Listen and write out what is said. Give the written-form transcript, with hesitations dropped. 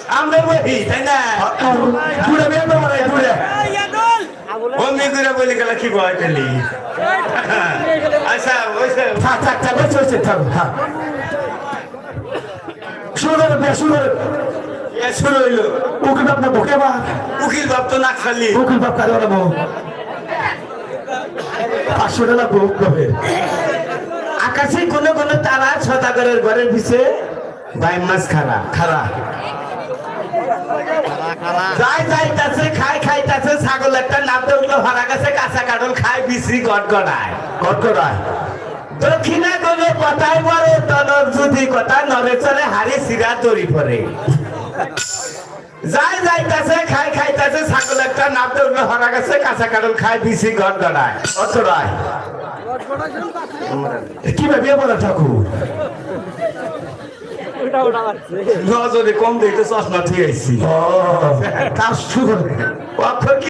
সামনে বলি তাই না ঘুরে বের করে ঘুরে অমনি করে বলি গেল কি ভয় পেলি আচ্ছা ওইসে থাক থাক থাক হচ্ছে থাক হ্যাঁ শুরু করে শুরু করে শুরু হইলো উকিল বাপ না বকে বা উকিল বাপ তো না খালি উকিল বাপ কারে বলবো 500 টাকা বুক হবে আকাশে কোনো কোনো তারা সদাগরের ঘরের পিছে ভাই মাছ খারা খারা যাই যাইতাছে খাইতাছে ছাগল একটা নামতে উঠলো হারা গেছে কাঁচা কাটল খায় বিশ্রী গটগড়ায় গড়গড়ায় দক্ষিণা গলে কথায় পরে তনর যদি কথা নরে চলে হারি সিরা দড়ি পরে যাই যাইতাছে খাইতাছে ছাগল একটা নামতে উঠলো হারা গেছে কাঁচা কাটল খায় বিশ্রী গটগড়ায় গড়গড়ায় কিভাবে বলা ঠাকুর নজরে কম দেখতে চশমা ঠিক আইছি ও তার শুরু অক্ষর